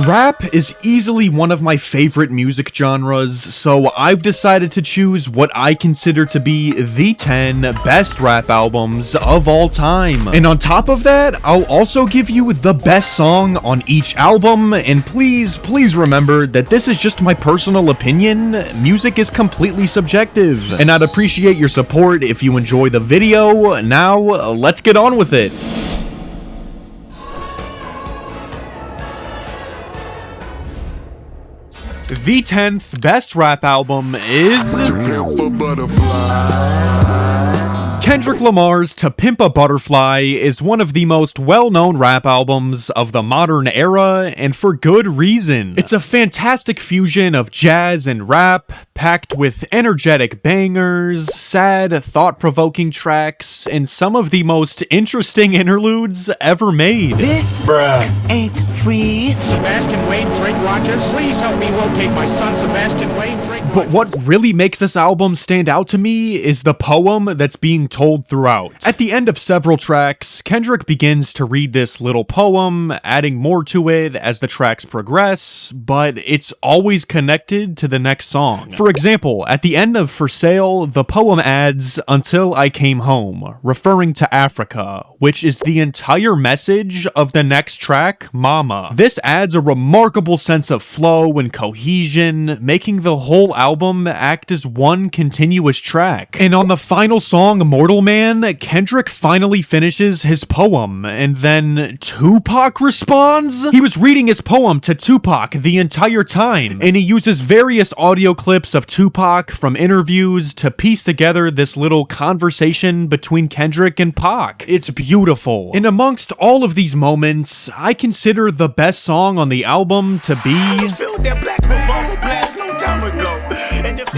Rap is easily one of my favorite music genres, so I've decided to choose what I consider to be the 10 best rap albums of all time. And on top of that, I'll also give you the best song on each album, and please remember that this is just my personal opinion. Music is completely subjective, and I'd appreciate your support if you enjoy the video. Now, let's get on with it. The 10th best rap album is Kendrick Lamar's To Pimp a Butterfly is one of the most well-known rap albums of the modern era, and for good reason. It's a fantastic fusion of jazz and rap, packed with energetic bangers, sad, thought-provoking tracks, and some of the most interesting interludes ever made. This ain't free. Sebastian Wade, Drake Rogers, please help me locate my son Sebastian Wade, Drake Rogers. But what really makes this album stand out to me is the poem that's being told throughout. At the end of several tracks, Kendrick begins to read this little poem, adding more to it as the tracks progress, but it's always connected to the next song. For example, at the end of For Sale, the poem adds, "Until I Came Home," referring to Africa, which is the entire message of the next track, Mama. This adds a remarkable sense of flow and cohesion, making the whole album act as one continuous track. And on the final song, Mortal Man, Kendrick finally finishes his poem, and then Tupac responds? He was reading his poem to Tupac the entire time, and he uses various audio clips of Tupac from interviews to piece together this little conversation between Kendrick and Pac. It's beautiful. And amongst all of these moments, I consider the best song on the album to be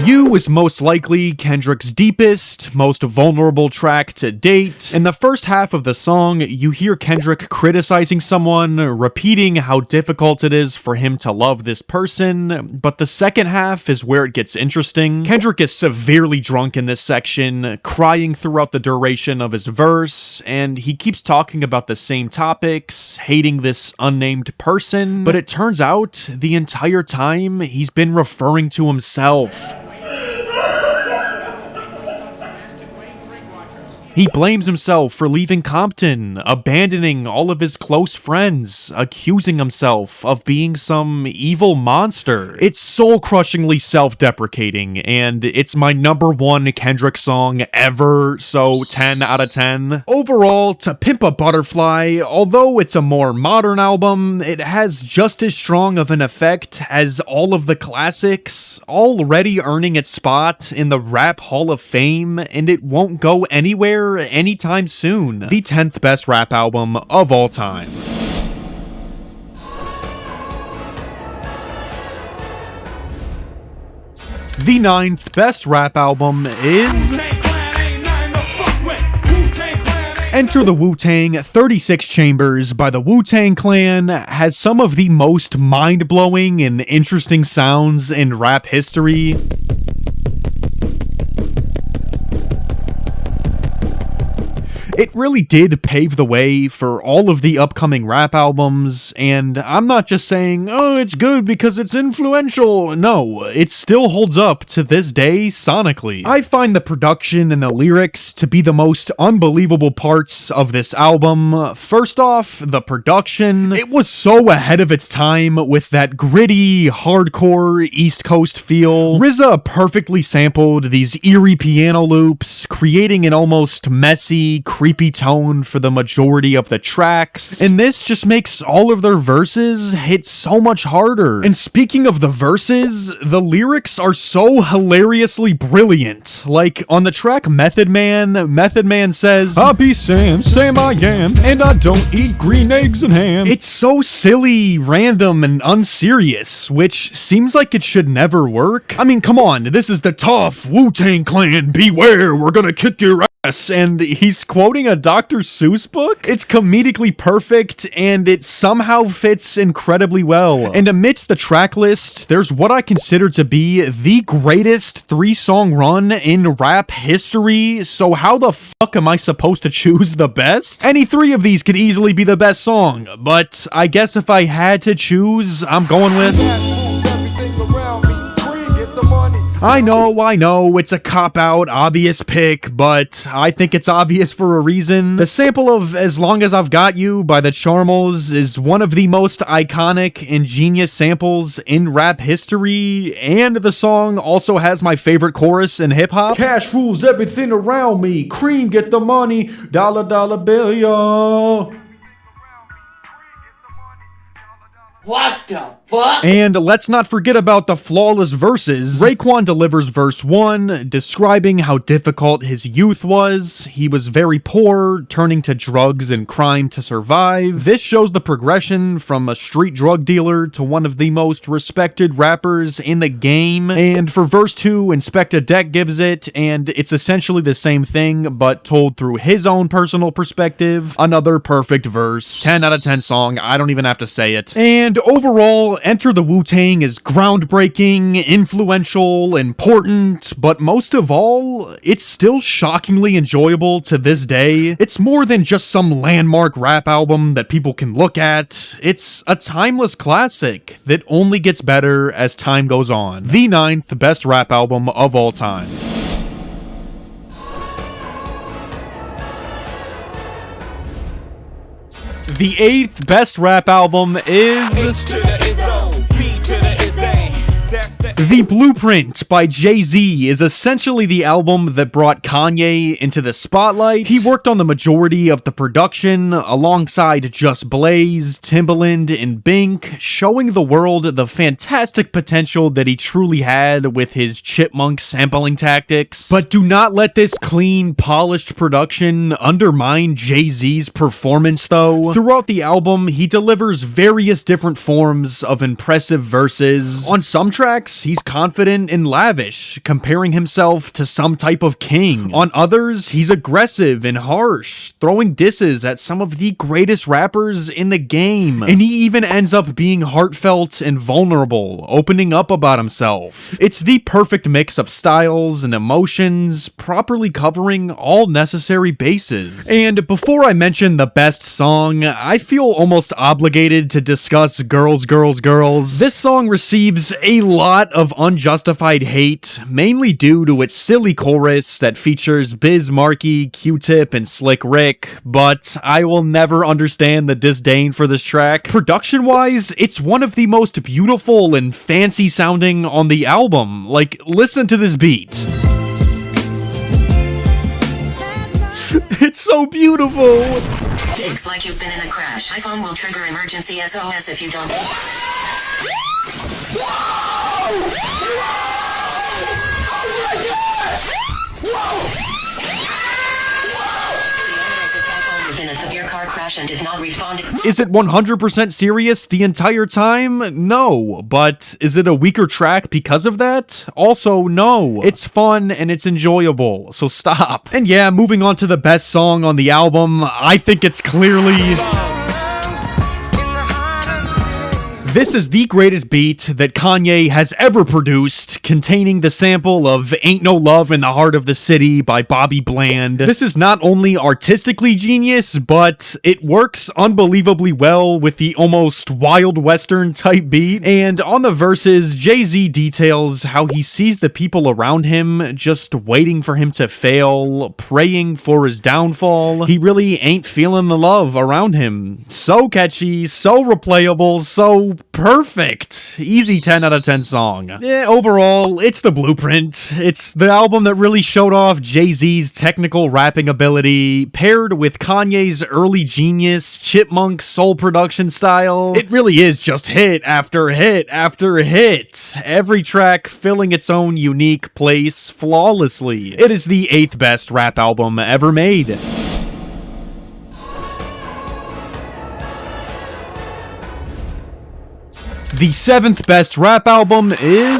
You is most likely Kendrick's deepest, most vulnerable track to date. In the first half of the song, you hear Kendrick criticizing someone, repeating how difficult it is for him to love this person, but the second half is where it gets interesting. Kendrick is severely drunk in this section, crying throughout the duration of his verse, and he keeps talking about the same topics, hating this unnamed person, but it turns out the entire time he's been referring to himself. He blames himself for leaving Compton, abandoning all of his close friends, accusing himself of being some evil monster. It's soul-crushingly self-deprecating, and it's my #1 Kendrick song ever, so 10 out of 10. Overall, To Pimp a Butterfly, although it's a more modern album, it has just as strong of an effect as all of the classics, already earning its spot in the Rap Hall of Fame, and it won't go anywhere anytime soon. The 10th best rap album of all time. The 9th best rap album is Enter the Wu-Tang 36 Chambers by the Wu-Tang Clan has some of the most mind-blowing and interesting sounds in rap history. It really did pave the way for all of the upcoming rap albums, and I'm not just saying, oh, it's good because it's influential. No, it still holds up to this day sonically. I find the production and the lyrics to be the most unbelievable parts of this album. First off, the production. It was so ahead of its time with that gritty, hardcore East Coast feel. RZA perfectly sampled these eerie piano loops, creating an almost messy, creepy tone for the majority of the tracks, and this just makes all of their verses hit so much harder. And speaking of the verses, the lyrics are so hilariously brilliant. Like, on the track Method Man says, "I be Sam I am, and I don't eat green eggs and ham." It's so silly, random, and unserious, which seems like it should never work. I mean, come on, this is the tough Wu-Tang Clan, beware, we're gonna kick your ass. Yes, and he's quoting a Dr. Seuss book? It's comedically perfect, and it somehow fits incredibly well. And amidst the track list, there's what I consider to be the greatest 3-song run in rap history, so how the fuck am I supposed to choose the best? Any 3 of these could easily be the best song, but I guess if I had to choose, I'm going with... I know, it's a cop-out, obvious pick, but I think it's obvious for a reason. The sample of As Long As I've Got You by the Charmels is one of the most iconic and genius samples in rap history, and the song also has my favorite chorus in hip-hop. Cash rules everything around me, cream get the money, dollar dollar bill, yo. What the fuck? And let's not forget about the flawless verses. Raekwon delivers verse 1, describing how difficult his youth was. He was very poor, turning to drugs and crime to survive. This shows the progression from a street drug dealer to one of the most respected rappers in the game. And for verse 2, Inspector Deck gives it, and it's essentially the same thing, but told through his own personal perspective. Another perfect verse. 10 out of 10 song, I don't even have to say it. And overall, Enter the Wu-Tang is groundbreaking, influential, important, but most of all, it's still shockingly enjoyable to this day. It's more than just some landmark rap album that people can look at. It's a timeless classic that only gets better as time goes on. The 9th best rap album of all time. The 8th best rap album is... The Blueprint by Jay-Z is essentially the album that brought Kanye into the spotlight. He worked on the majority of the production alongside Just Blaze, Timbaland, and Bink, showing the world the fantastic potential that he truly had with his chipmunk sampling tactics. But do not let this clean, polished production undermine Jay-Z's performance though. Throughout the album, he delivers various different forms of impressive verses. On some tracks, he's confident and lavish, comparing himself to some type of king. On others, he's aggressive and harsh, throwing disses at some of the greatest rappers in the game. And he even ends up being heartfelt and vulnerable, opening up about himself. It's the perfect mix of styles and emotions, properly covering all necessary bases. And before I mention the best song, I feel almost obligated to discuss Girls, Girls, Girls. This song receives a lot of unjustified hate, mainly due to its silly chorus that features Biz Markie, Q-Tip, and Slick Rick, but I will never understand the disdain for this track. Production-wise, it's one of the most beautiful and fancy sounding on the album. Like, listen to this beat. It's so beautiful! Looks like you've been in a crash. iPhone will trigger emergency SOS if you don't... Is it 100% serious the entire time? No. But is it a weaker track because of that? Also, no. It's fun and it's enjoyable, so stop. And yeah, moving on to the best song on the album, I think it's clearly... This is the greatest beat that Kanye has ever produced, containing the sample of Ain't No Love in the Heart of the City by Bobby Bland. This is not only artistically genius, but it works unbelievably well with the almost Wild Western type beat. And on the verses, Jay-Z details how he sees the people around him just waiting for him to fail, praying for his downfall. He really ain't feeling the love around him. So catchy, so replayable, so perfect. Easy 10 out of 10 song. Yeah, overall, it's the Blueprint. It's the album that really showed off Jay-Z's technical rapping ability, paired with Kanye's early genius, chipmunk soul production style. It really is just hit after hit after hit. Every track filling its own unique place flawlessly. It is the 8th best rap album ever made. The 7th best rap album is...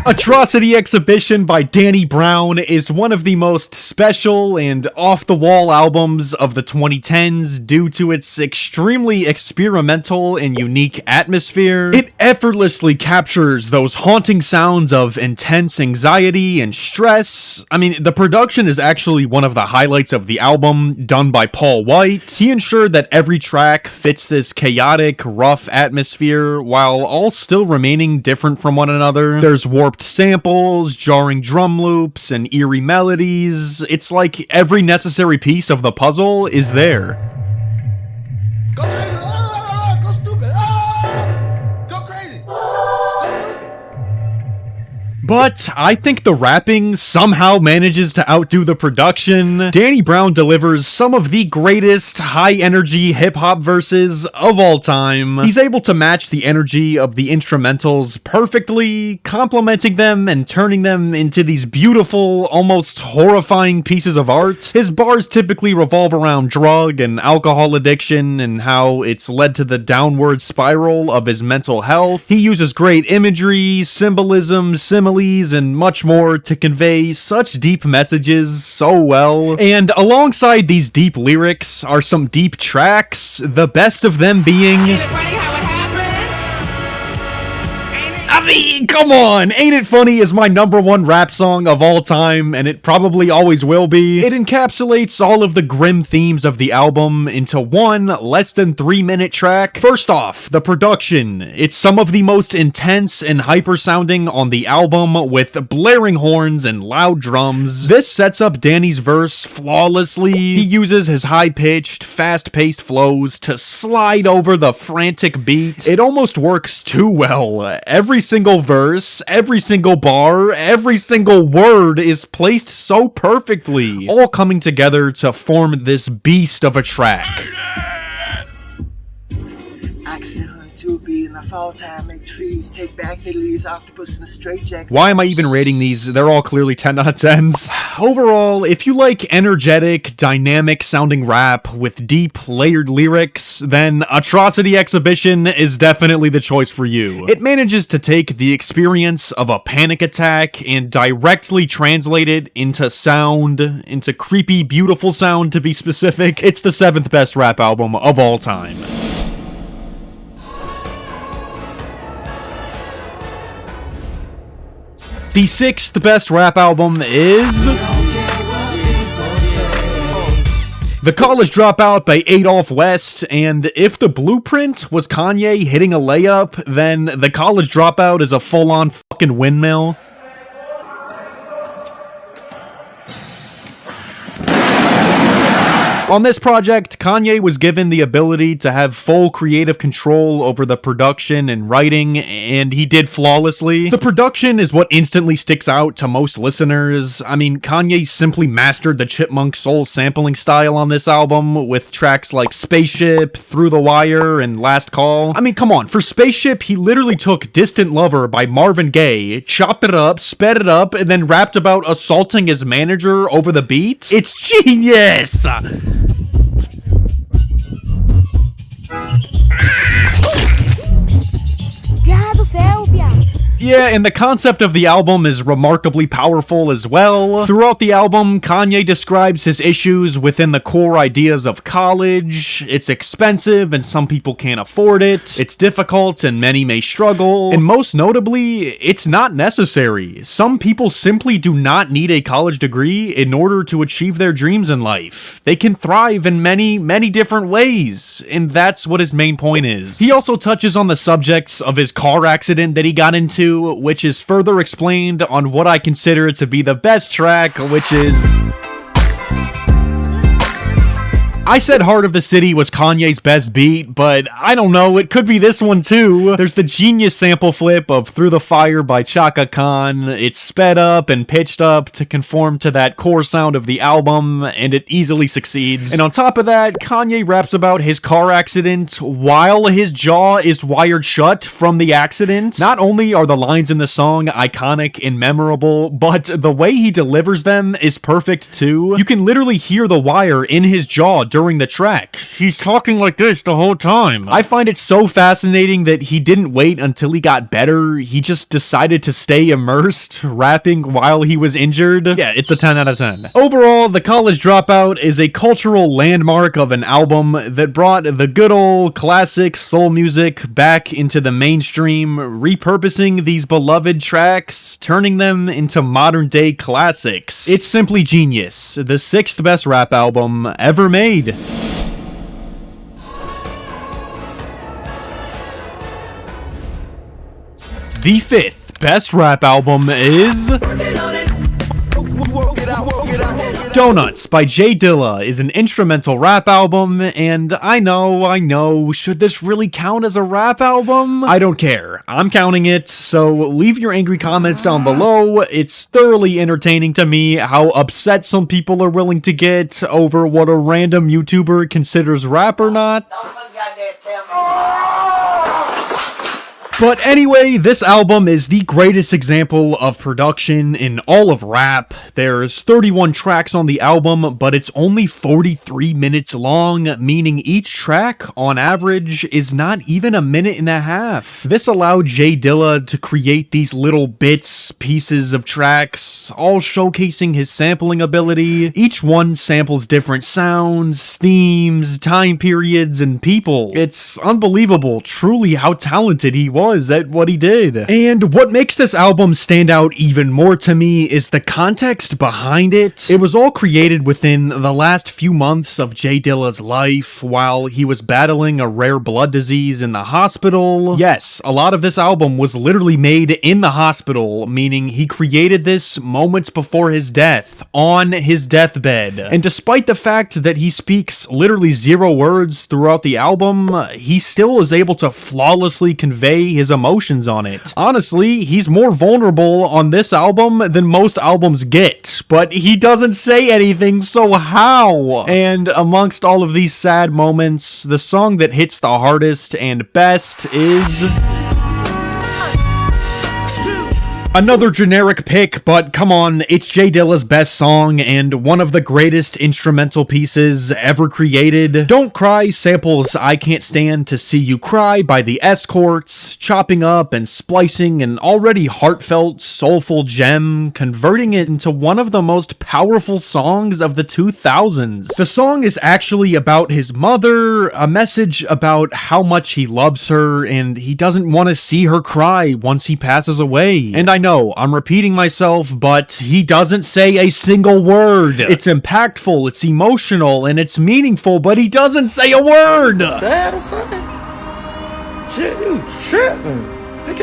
Atrocity Exhibition by Danny Brown is one of the most special and off-the-wall albums of the 2010s due to its extremely experimental and unique atmosphere. It effortlessly captures those haunting sounds of intense anxiety and stress. I mean, the production is actually one of the highlights of the album, done by Paul White. He ensured that every track fits this chaotic, rough atmosphere while all still remaining different from one another. There's warped samples, jarring drum loops, and eerie melodies. It's like every necessary piece of the puzzle is there. Go crazy! Go stupid! Go crazy! Go stupid! But I think the rapping somehow manages to outdo the production. Danny Brown delivers some of the greatest high-energy hip-hop verses of all time. He's able to match the energy of the instrumentals perfectly, complementing them and turning them into these beautiful, almost horrifying pieces of art. His bars typically revolve around drug and alcohol addiction and how it's led to the downward spiral of his mental health. He uses great imagery, symbolism, similes, and much more to convey such deep messages so well. And alongside these deep lyrics are some deep tracks, the best of them being... I mean, come on! Ain't It Funny is my #1 rap song of all time, and it probably always will be. It encapsulates all of the grim themes of the album into one less than 3-minute track. First off, the production. It's some of the most intense and hyper-sounding on the album, with blaring horns and loud drums. This sets up Danny's verse flawlessly. He uses his high-pitched, fast-paced flows to slide over the frantic beat. It almost works too well. Every single verse, every single bar, every single word is placed so perfectly, all coming together to form this beast of a track. To be in the fall time, make trees, take back the leaves, octopus in a straitjacket. Why am I even rating these? They're all clearly 10 out of 10s. Overall, if you like energetic, dynamic sounding rap with deep, layered lyrics, then Atrocity Exhibition is definitely the choice for you. It manages to take the experience of a panic attack and directly translate it into sound, into creepy, beautiful sound to be specific. It's the 7th best rap album of all time. The 6th best rap album is... The College Dropout by Adolph West, and if The Blueprint was Kanye hitting a layup, then The College Dropout is a full-on fucking windmill. On this project, Kanye was given the ability to have full creative control over the production and writing, and he did flawlessly. The production is what instantly sticks out to most listeners. I mean, Kanye simply mastered the Chipmunk soul sampling style on this album, with tracks like Spaceship, Through the Wire, and Last Call. I mean, come on, for Spaceship, he literally took Distant Lover by Marvin Gaye, chopped it up, sped it up, and then rapped about assaulting his manager over the beat. It's genius! Piá do céu, piá. Yeah, and the concept of the album is remarkably powerful as well. Throughout the album, Kanye describes his issues within the core ideas of college. It's expensive and some people can't afford it. It's difficult and many may struggle. And most notably, it's not necessary. Some people simply do not need a college degree in order to achieve their dreams in life. They can thrive in many, many different ways. And that's what his main point is. He also touches on the subjects of his car accident that he got into, which is further explained on what I consider to be the best track, which is... I said Heart of the City was Kanye's best beat, but I don't know, it could be this one too. There's the genius sample flip of Through the Fire by Chaka Khan. It's sped up and pitched up to conform to that core sound of the album, and it easily succeeds. And on top of that, Kanye raps about his car accident while his jaw is wired shut from the accident. Not only are the lines in the song iconic and memorable, but the way he delivers them is perfect too. You can literally hear the wire in his jaw during during the track. He's talking like this the whole time. I find it so fascinating that he didn't wait until he got better. He just decided to stay immersed, rapping while he was injured. Yeah, it's a 10 out of 10. Overall, The College Dropout is a cultural landmark of an album that brought the good old classic soul music back into the mainstream, repurposing these beloved tracks, turning them into modern day classics. It's simply genius. The 6th best rap album ever made. The 5th best rap album is Donuts by Jay Dilla is an instrumental rap album, and I know, should this really count as a rap album? I don't care. I'm counting it, so leave your angry comments down below. It's thoroughly entertaining to me how upset some people are willing to get over what a random YouTuber considers rap or not. But anyway, this album is the greatest example of production in all of rap. There's 31 tracks on the album, but it's only 43 minutes long, meaning each track, on average, is not even a minute and a half. This allowed Jay Dilla to create these little bits, pieces of tracks, all showcasing his sampling ability. Each one samples different sounds, themes, time periods, and people. It's unbelievable, truly, how talented he was at what he did. And what makes this album stand out even more to me is the context behind it. It was all created within the last few months of Jay Dilla's life while he was battling a rare blood disease in the hospital. Yes, a lot of this album was literally made in the hospital, meaning he created this moments before his death, on his deathbed. And despite the fact that he speaks literally 0 words throughout the album, he still is able to flawlessly convey his emotions on it. Honestly, he's more vulnerable on this album than most albums get, but he doesn't say anything, so how? And amongst all of these sad moments, the song that hits the hardest and best is another generic pick, but come on, it's Jay Dilla's best song and one of the greatest instrumental pieces ever created. Don't Cry samples I Can't Stand to See You Cry by the Escorts, chopping up and splicing an already heartfelt, soulful gem, converting it into one of the most powerful songs of the 2000s. The song is actually about his mother, a message about how much he loves her, and he doesn't want to see her cry once he passes away. And I know, I'm repeating myself, but he doesn't say a single word. It's impactful, it's emotional, and it's meaningful, but he doesn't say a word! Sad or something? Shit, you tripping. Pick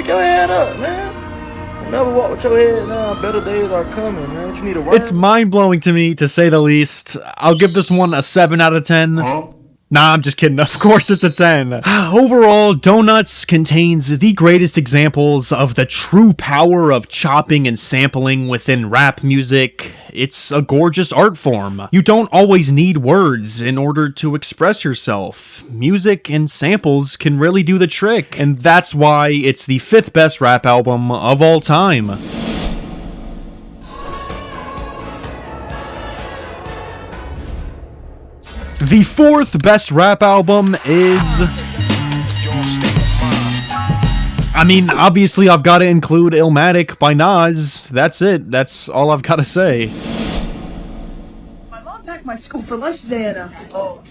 your head up, man. Never walk with your head down. Better days are coming, man. What you need to work? It's mind-blowing to me, to say the least. I'll give this one a 7 out of 10. Nah, I'm just kidding. Of course it's a 10. Overall, Donuts contains the greatest examples of the true power of chopping and sampling within rap music. It's a gorgeous art form. You don't always need words in order to express yourself. Music and samples can really do the trick, and that's why it's the 5th best rap album of all time. The 4th best rap album is... I mean, obviously I've got to include Illmatic by Nas. That's it. That's all I've got to say. My mom packed my school for lunch, Xana. Oh.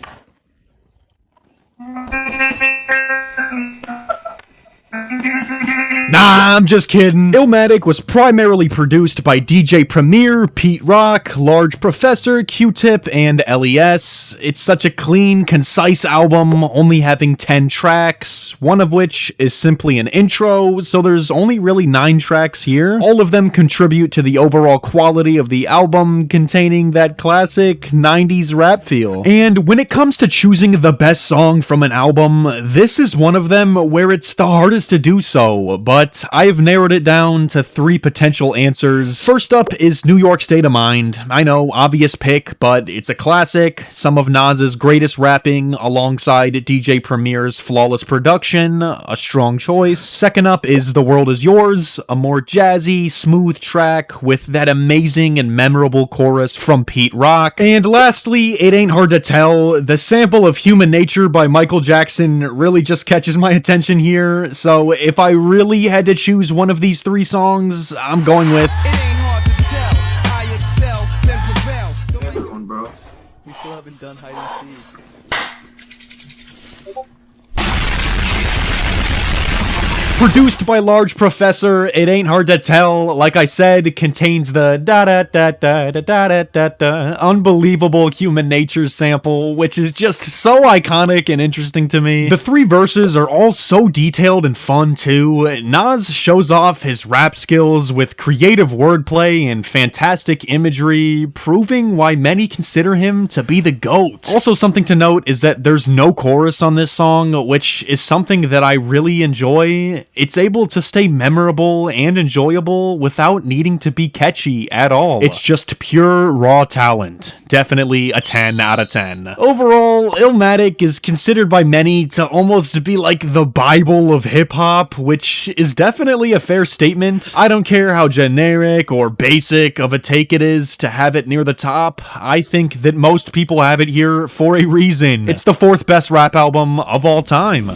Nah, I'm just kidding. Illmatic was primarily produced by DJ Premier, Pete Rock, Large Professor, Q-Tip, and LES. It's such a clean, concise album, only having 10 tracks, one of which is simply an intro, so there's only really 9 tracks here. All of them contribute to the overall quality of the album, containing that classic 90s rap feel. And when it comes to choosing the best song from an album, this is one of them where it's the hardest to do so, but but I've narrowed it down to 3 potential answers. First up is New York State of Mind. I know, obvious pick, but it's a classic, some of Nas's greatest rapping alongside DJ Premier's flawless production, a strong choice. Second up is The World Is Yours, a more jazzy, smooth track with that amazing and memorable chorus from Pete Rock. And lastly, It Ain't Hard to Tell. The sample of Human Nature by Michael Jackson really just catches my attention here, so if I really had to choose one of these 3 songs, I'm going with It ain't hard to tell. I excel, then prevail. Everyone, bro. We still haven't done hide and seek. Produced by Large Professor, It Ain't Hard to Tell, like I said, contains the da-da-da-da-da-da-da-da unbelievable Human Nature sample, which is just so iconic and interesting to me. The 3 verses are all so detailed and fun too. Nas shows off his rap skills with creative wordplay and fantastic imagery, proving why many consider him to be the GOAT. Also, something to note is that there's no chorus on this song, which is something that I really enjoy. It's able to stay memorable and enjoyable without needing to be catchy at all. It's just pure raw talent. Definitely a 10 out of 10. Overall, Illmatic is considered by many to almost be like the Bible of hip-hop, which is definitely a fair statement. I don't care how generic or basic of a take it is to have it near the top. I think that most people have it here for a reason. It's the 4th best rap album of all time.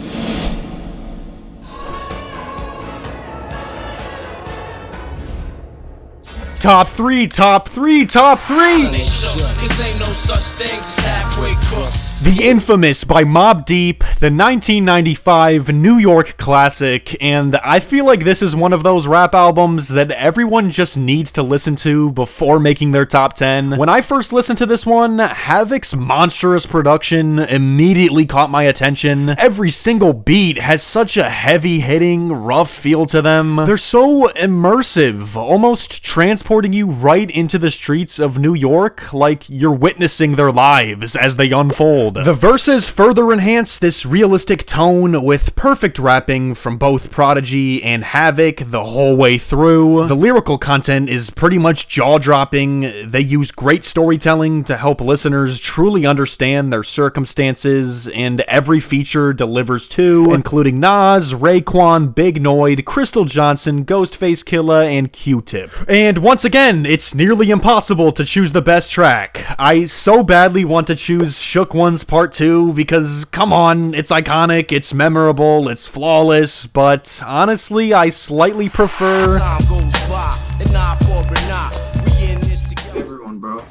Top 3, top 3, top 3! This ain't no such thing as halfway crooks. The Infamous by Mobb Deep, the 1995 New York classic, and I feel like this is one of those rap albums that everyone just needs to listen to before making their top 10. When I first listened to this one, Havoc's monstrous production immediately caught my attention. Every single beat has such a heavy-hitting, rough feel to them. They're so immersive, almost transporting you right into the streets of New York, like you're witnessing their lives as they unfold. The verses further enhance this realistic tone with perfect rapping from both Prodigy and Havoc the whole way through. The lyrical content is pretty much jaw-dropping. They use great storytelling to help listeners truly understand their circumstances, and every feature delivers too, including Nas, Raekwon, Big Noyd, Crystal Johnson, Ghostface Killah, and Q-Tip. And once again, it's nearly impossible to choose the best track. I so badly want to choose Shook One's Part 2 because, come on, it's iconic, it's memorable, it's flawless, but honestly, I slightly prefer... Time goes by, and eye for an eye. We in this together. Everyone, bro.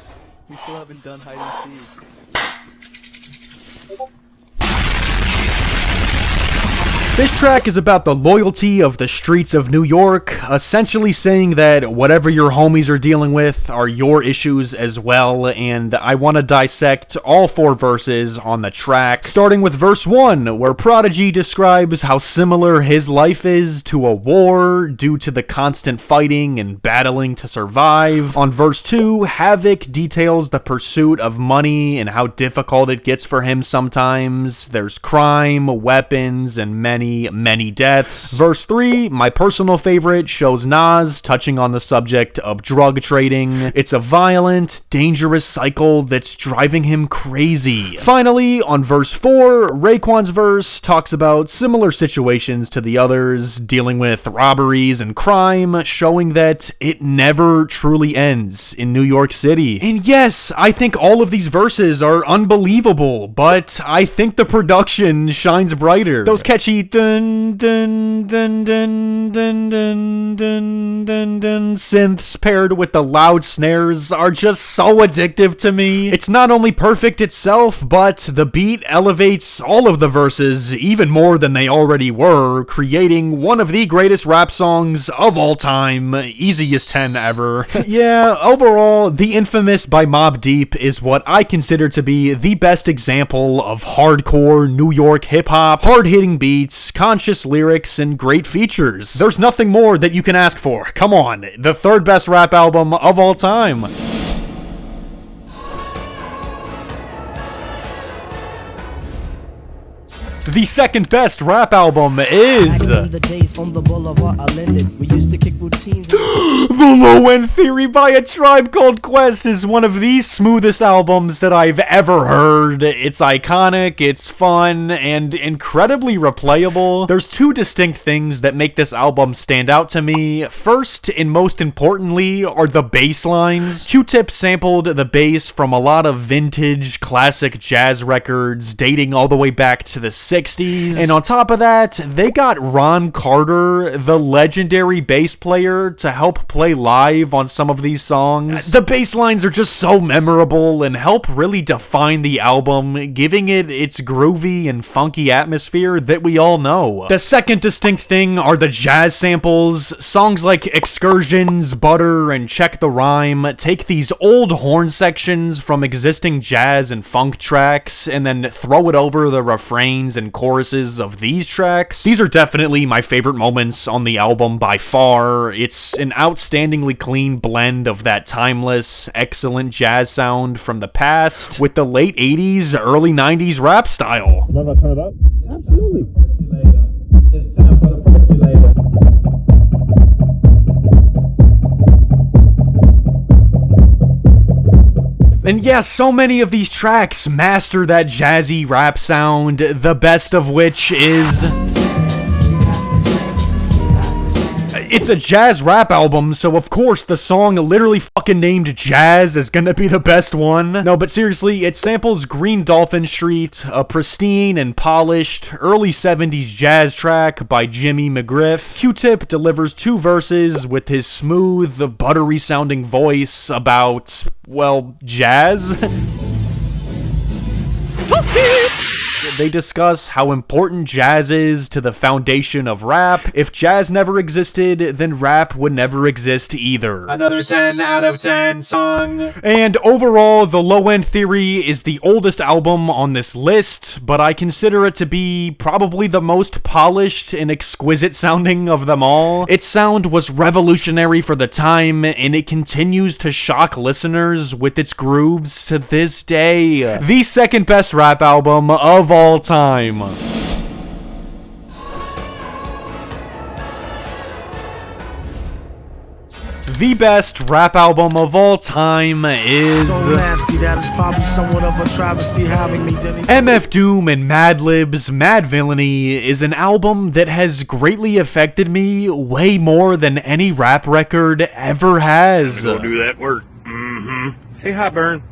We still haven't done hide and seek. This track is about the loyalty of the streets of New York, essentially saying that whatever your homies are dealing with are your issues as well, and I want to dissect all 4 verses on the track, starting with verse 1, where Prodigy describes how similar his life is to a war due to the constant fighting and battling to survive. On verse 2, Havoc details the pursuit of money and how difficult it gets for him sometimes. There's crime, weapons, and many deaths. Verse 3, my personal favorite, shows Nas touching on the subject of drug trading. It's a violent, dangerous cycle that's driving him crazy. Finally, on verse 4, Raekwon's verse talks about similar situations to the others, dealing with robberies and crime, showing that it never truly ends in New York City. And yes, I think all of these verses are unbelievable, but I think the production shines brighter. Those catchy dun dun dun dun dun dun dun dun dun synths paired with the loud snares are just so addictive to me. It's not only perfect itself, but the beat elevates all of the verses even more than they already were, creating one of the greatest rap songs of all time. Easiest 10 ever. Yeah, overall, The Infamous by Mobb Deep is what I consider to be the best example of hardcore New York hip-hop, hard-hitting beats, conscious lyrics, and great features. There's nothing more that you can ask for. Come on, the 3rd best rap album of all time. The second best rap album is the days on the boulevard I landed. We used to kick routines. The Low End Theory by A Tribe Called Quest is one of the smoothest albums that I've ever heard. It's iconic, it's fun, and incredibly replayable. There's two distinct things that make this album stand out to me. First, and most importantly, are the bass lines. Q-Tip sampled the bass from a lot of vintage classic jazz records dating all the way back to the 60s. And on top of that, they got Ron Carter, the legendary bass player, to help play live on some of these songs. The bass lines are just so memorable and help really define the album, giving it its groovy and funky atmosphere that we all know. The second distinct thing are the jazz samples. Songs like Excursions, Butter, and Check the Rhyme take these old horn sections from existing jazz and funk tracks and then throw it over the refrains and choruses of these tracks. These are definitely my favorite moments on the album by far. It's an outstandingly clean blend of that timeless, excellent jazz sound from the past with the late 80s, early 90s rap style. Am I gonna turn it up? Absolutely. It's time for the percolator. And yeah, so many of these tracks master that jazzy rap sound, the best of which is... It's a jazz rap album, so of course the song literally fucking named Jazz is gonna be the best one. No, but seriously, it samples Green Dolphin Street, a pristine and polished early 70s jazz track by Jimmy McGriff. Q-Tip delivers two verses with his smooth, buttery sounding voice about, well, jazz. They discuss how important jazz is to the foundation of rap. If jazz never existed, then rap would never exist either. Another 10 out of 10 song. And overall, The Low End Theory is the oldest album on this list, but I consider it to be probably the most polished and exquisite sounding of them all. Its sound was revolutionary for the time, and it continues to shock listeners with its grooves to this day. The second best rap album of all time. The best rap album of all time is So nasty that is probably somewhat of a travesty having me MF Doom and Madlib's Mad Villainy is an album that has greatly affected me way more than any rap record ever has. Go do that work. Say hi, Burn.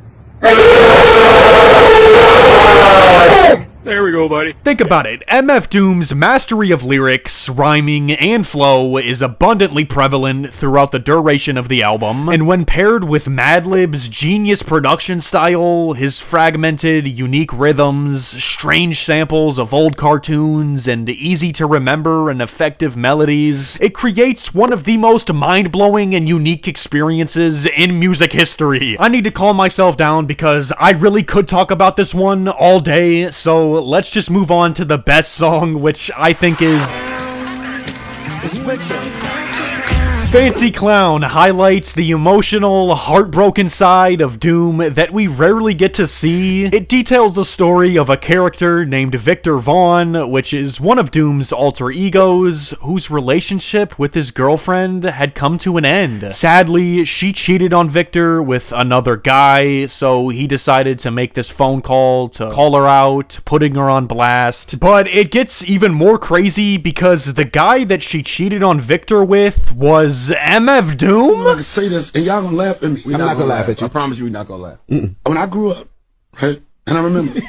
There we go, buddy. Think about it. MF Doom's mastery of lyrics, rhyming, and flow is abundantly prevalent throughout the duration of the album, and when paired with Madlib's genius production style, his fragmented, unique rhythms, strange samples of old cartoons, and easy-to-remember and effective melodies, it creates one of the most mind-blowing and unique experiences in music history. I need to calm myself down because I really could talk about this one all day, so let's just move on to the best song, which I think is... Fancy Clown highlights the emotional, heartbroken side of Doom that we rarely get to see. It details the story of a character named Victor Vaughn, which is one of Doom's alter egos, whose relationship with his girlfriend had come to an end. Sadly, she cheated on Victor with another guy, so he decided to make this phone call to call her out, putting her on blast. But it gets even more crazy because the guy that she cheated on Victor with was MF Doom? I can say this, and y'all gonna laugh at me. I'm not gonna laugh at you. I promise you, we're not gonna laugh. When I grew up, right, and I remember.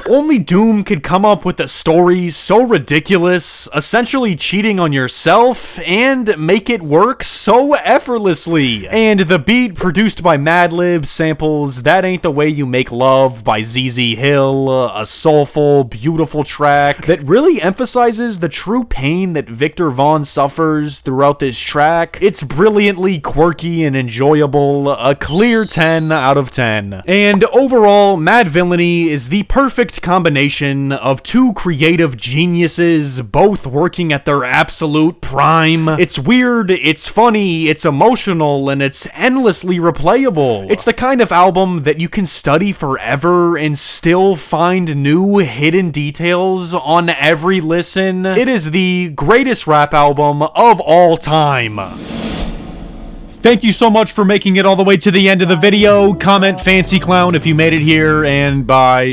Only Doom could come up with a story so ridiculous, essentially cheating on yourself, and make it work so effortlessly. And the beat produced by Madlib samples That Ain't the Way You Make Love by ZZ Hill, a soulful, beautiful track that really emphasizes the true pain that Victor Vaughn suffers throughout this track. It's brilliantly quirky and enjoyable, a clear 10 out of 10. And overall, Mad Villainy is the perfect perfect combination of two creative geniuses, both working at their absolute prime. It's weird, it's funny, it's emotional, and it's endlessly replayable. It's the kind of album that you can study forever and still find new hidden details on every listen. It is the greatest rap album of all time. Thank you so much for making it all the way to the end of the video. Comment Fancy Clown if you made it here, and bye.